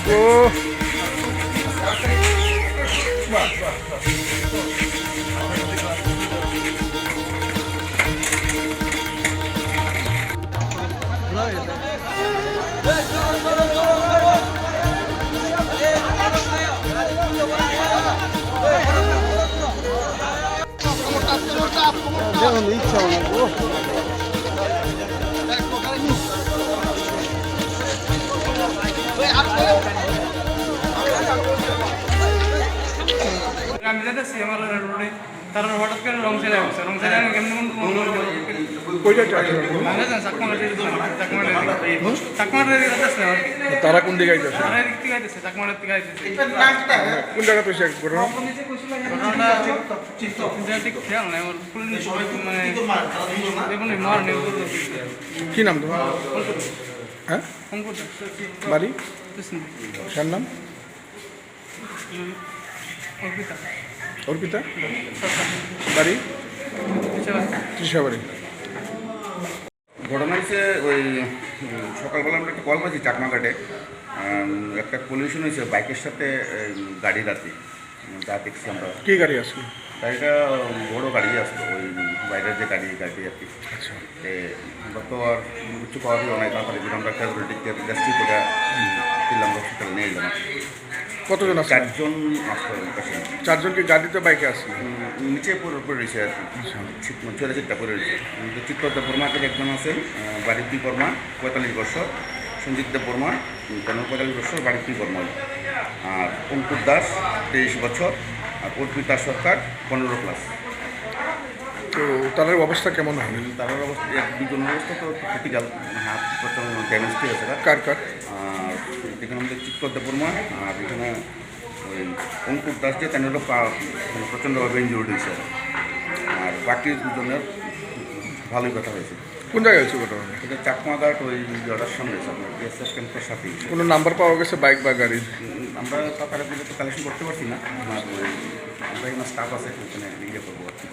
ও যেমন ইচ্ছা হলো আমি যাচ্ছি আমার রোডে তারা হঠাৎ করে রং ছেড়ে আসছে রং ছেড়ে আমি কেমন তারা কোন দিকে আইতেছে চাকমাটার দিকে আইতেছে কোন জায়গা তো সে ঘটনা ঠিক খেয়াল নাই আমার মানে দেখুন মার নেই কি নাম তোমার হ্যাঁ বাড়ি কার নাম অর্পিতা বাড়ি ত্রিশাবাড়ি। ঘটনা হচ্ছে ওই সকালবেলা আমরা একটা কল পাচ্ছি চাকমাঘাটে একটা পলিউশন হয়েছে বাইকের সাথে গাড়ি রাতে যা দেখছি আমরা। কি গাড়ি আসলো? গাড়িটা বড়ো গাড়ি আসতো ওই বাইরের যে গাড়ি আর কি। আচ্ছা আমরা তো আর কিছু পাওয়া গেল না তারপরে আমরা ক্যাজুয়ালিটিকে রেস্কিউ করে দিলাম হসপিটালে নিয়ে এলাম। কতজন আছে? 4 জন আসতো। 4 জন কি গাড়িতে বাইকে আসলো? নিচে পড়ে রয়েছে আর কি ছোটো চিটটা পড়ে রয়েছে। চিত্রদেব বর্মা থেকে একজন আছেন বাড়ির 2 বর্মা 45 বছর, সঞ্জিত দেব বর্মা 45 বছর বাড়ির 2 বর্মা, আর অঙ্কুর দাস 23 বছর, আর অর্পিতা সরকার 15 ক্লাস। তো তাদের অবস্থা কেমন হয়? তাদের অবস্থা 2জনের অবস্থা তো ক্রিটিক্যাল, হাত প্রচন্ড ড্যামেজ হয়ে গেছে। কার কার? আর এখানে আমাদের চিত্রদেব বর্মা, আর এখানে ওই অঙ্কুর দাস যে তাদের প্রচণ্ডভাবে ইনজুর্ড হয়েছে, আর বাকি 2জনের ভালোই কথা হয়েছে। কোন জায়গায় হয়েছে ঘটনা? এটা চাকমাঘাট ওই জটার সামনে আপনার বিএসএফ ক্যাম্পের সাথেই। কোনো নাম্বার পাওয়া গেছে বাইক বা গাড়ির? আমরা তারা দিলে তো কালেকশন করতে পারছি না, আর ওই আমরা এখানে স্টাফ আছে ওখানে ইয়ে করবো আর কি।